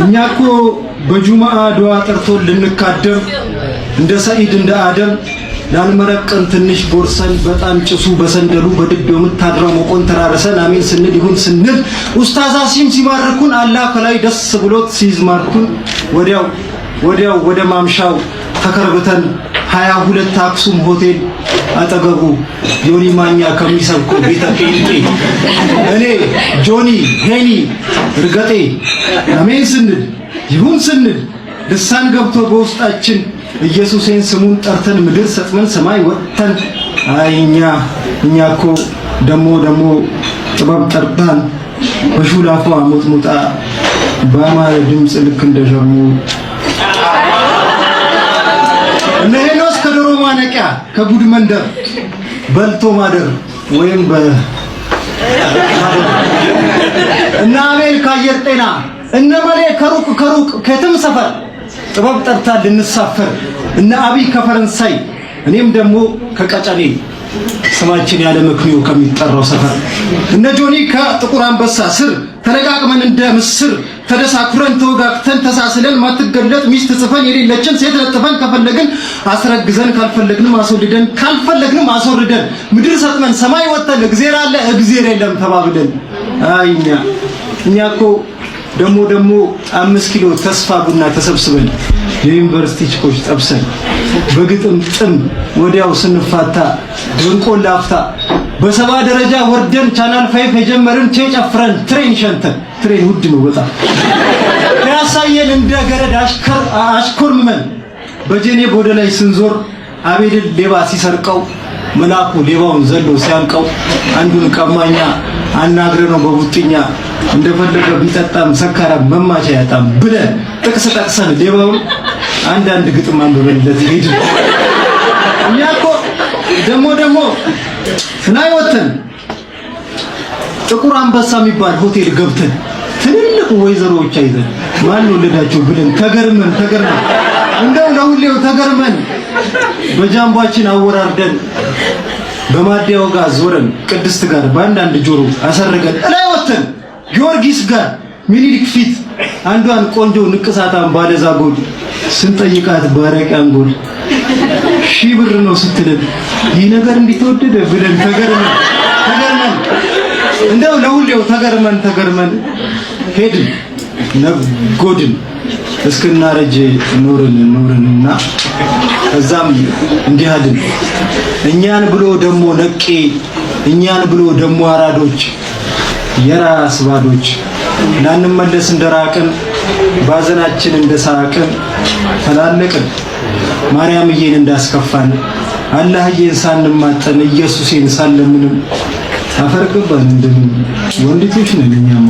እኛኮ በጁማአ ዱዓ ጠርቶ ልንካደም እንደ ሰዒድ እንደ አደም ላልመረቀን ትንሽ ቦርሰን በጣም ጭሱ በሰንደሉ በድቤው ምታድራው መቆን ተራረሰን አሜን ስንል ይሁን ስንል ኡስታዝ አሲም ሲማርኩን አላህ ከላይ ደስ ብሎት ሲዝማርኩን ወዲያው ወደ ማምሻው ተከርብተን 22 አክሱም ሆቴል አጠገቡ ጆኒ ማኛ ከሚሰብኩ ቤተ ጴንጤ እኔ ጆኒ ሄኒ ርገጤ አሜን ስንል ይሁን ስንል ልሳን ገብቶ በውስጣችን ኢየሱስን ስሙን ጠርተን ምድር ሰጥመን ሰማይ ወጥተን እኛኮ ደሞ ጥበብ ጠርታን በሹላፏ ሞጥሙጣ በአማረ ድምፅ ልክ እንደጀርሙ እነሄኖስ ከዶሮ ማነቂያ ከጉድ መንደር በልቶ ማደር ወይም እና አቤል ከአየር ጤና እነ መሌ ከሩቅ ከትም ሰፈር ጥበብ ጠርታ ልንሳፈር እነ አብይ ከፈረንሳይ እኔም ደግሞ ከቀጨኔ ስማችን ያለ ምክንያት ከሚጠራው ሰፈር እነ ጆኒ ከጥቁር አንበሳ ስር ተለቃቅመን እንደ ምስር ተደሳኩረን ተወጋግተን ተሳስለን ማትገለጥ ሚስት ጽፈን የሌለችን ሴት ለጥፈን ከፈለግን አስረግዘን ካልፈለግንም አስወርደን ምድር ሰጥመን ሰማይ ወጥተን እግዚአብሔር አለ እግዚአብሔር የለም ተባብለን እኛኮ ደሞ 5 ኪሎ ተስፋ ቡና ተሰብስበን የዩኒቨርሲቲ ችኮች ጠብሰን በግጥም ጥም ወዲያው ስንፋታ ድንቆን ላፍታ በሰባ ደረጃ ወርደን ቻናል 5 የጀመርን ጨፍረን ትሬን ሸንተን ትሬን ውድ ነው በጣም ያሳየን እንደ ገረድ አሽኮርመን በጀኔ ቦደ ላይ ስንዞር አቤል ሌባ ሲሰርቀው መላኩ ሌባውን ዘሎ ሲያንቀው አንዱን ቀማኛ አናግረነው በቡጥኛ እንደፈለገ ቢጠጣም ሰካራም መማቻ ያጣም ብለን ጥቅስ ጠቅሰን ሌባውን አንዳንድ ግጥም አንብበንለት ሄድ እኛኮ ደሞ ስናይ ወተን ጥቁር አንበሳ የሚባል ሆቴል ገብተን ትልልቅ ወይዘሮዎች አይዘን ማን ወለዳቸው ብለን ተገርመን እንደው ለሁሌው ተገርመን በጃምባችን አወራርደን በማዲያው ጋር ዞረን ቅድስት ጋር በአንዳንድ ጆሮ አሰርገን ላይ ወተን ጊዮርጊስ ጋር ሚኒሊክ ፊት አንዷን ቆንጆ ንቅሳታን ባለዛጎል ስንጠይቃት ባረቂያን ጎል ሺህ ብር ነው ስትልን ይህ ነገር እንዲተወደደ ብለን ተገርመን እንደው ለሁሌው ተገርመን ሄድን ነጎድን እስክናረጅ ኖርንና ከዛም እንዲህ አልን እኛን ብሎ ደሞ ነቄ እኛን ብሎ ደሞ አራዶች የራስ ባዶች ላንመለስ እንደራቅን ባዘናችን እንደሳቅን ተላለቅን ማርያምዬን እንዳስከፋን አላህዬን ሳንማጠን ኢየሱስን ሳንለምንም አፈርቅበን እንደምን ወንድቶች ነን እኛማ